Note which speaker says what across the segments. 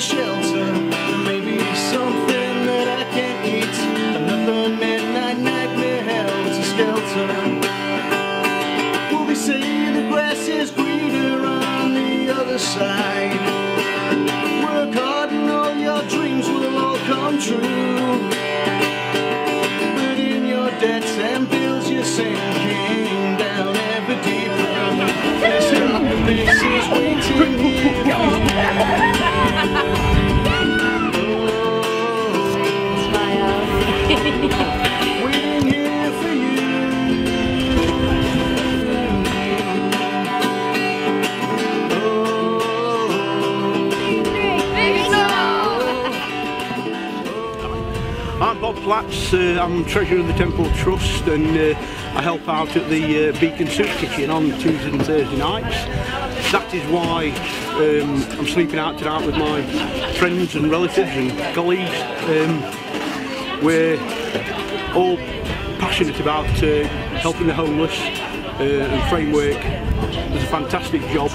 Speaker 1: shelter. There may be something that I can eat. Another midnight nightmare held to skelter. Will they say the grass is greener on the other side? Work hard and all your dreams will all come true. But in your debts and bills you're sinking down ever deeper. There's dark places waiting here. Waiting here for you. I'm Bob Platts, I'm Treasurer of the Temple Trust, and I help out at the Beacon Soup Kitchen on Tuesday and Thursday nights. That is why I'm sleeping out tonight with my friends and relatives and colleagues. We're all passionate about helping the homeless, and Framework does a fantastic job.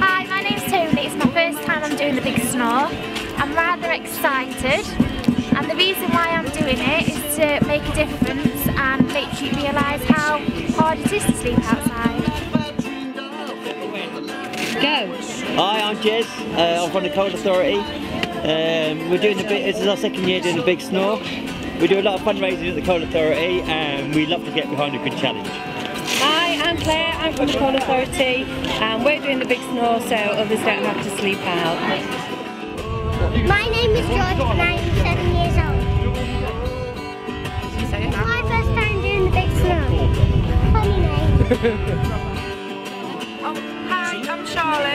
Speaker 2: Hi, my name's Tony. It's my first time I'm doing the Big Snore. I'm rather excited, and the reason why I'm doing it is to make a difference and make you realise how hard it is to sleep outside.
Speaker 3: Go! Hi, I'm Jez. I'm from the Coal Authority. We're doing this is our second year doing the Big Snore. We do a lot of fundraising at the Coal Authority, and we love to get behind a good challenge.
Speaker 4: Hi, I'm Claire. I'm from the Coal Authority, and we're doing the Big Snore so others don't have to sleep out.
Speaker 5: My name is George and I'm 7 years old. It's my first time doing the Big Snore. Funny name.
Speaker 6: Hi, I'm Charlotte.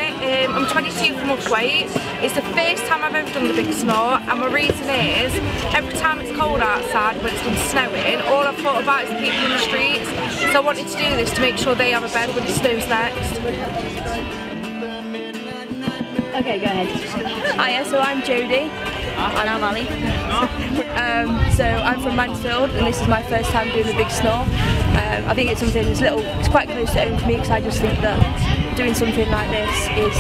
Speaker 6: I'm 22 from Upweight. It's the first time I've ever done the Big Snore, and my reason is every time it's cold outside when it's been snowing, all I've thought about is the people in the streets. So I wanted to do this to make sure they have a bed when it snows next.
Speaker 4: Okay, go ahead.
Speaker 7: Hiya, so I'm Jodie. And I'm Ali. So I'm from Mansfield, and this is my first time doing the Big Snore. I think it's something it's quite close to home for me, because I just think that doing something like this is,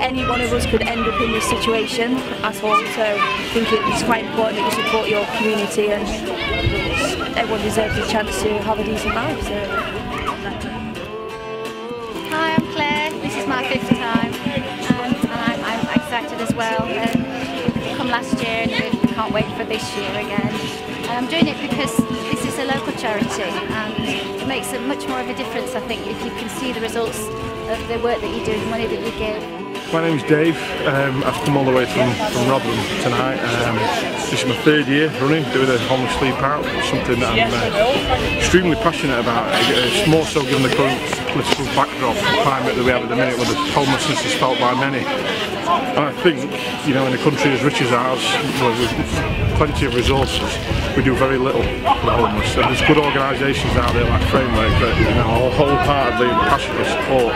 Speaker 7: any one of us could end up in this situation at all. So I think it's quite important that you support your community, and everyone deserves a chance to have a decent life. So.
Speaker 8: Hi, I'm Claire. This is my 5th time. I'm excited as well. We've come last year and we can't wait for this year again. And I'm doing it because this is a local charity, and it makes much more of a difference, I think, if you can see the results of the work that you do, the money that you give.
Speaker 9: My name's Dave. I've come all the way from Rotherham tonight. This is my 3rd year running, doing a homeless sleep out. It's something that I'm extremely passionate about. It's more so given the current political backdrop climate that we have at the minute, where the homelessness is felt by many. And I think, you know, in a country as rich as ours, where with plenty of resources, we do very little for the homeless. And there's good organisations out there like Framework that, you know, I'll wholeheartedly and passionately support.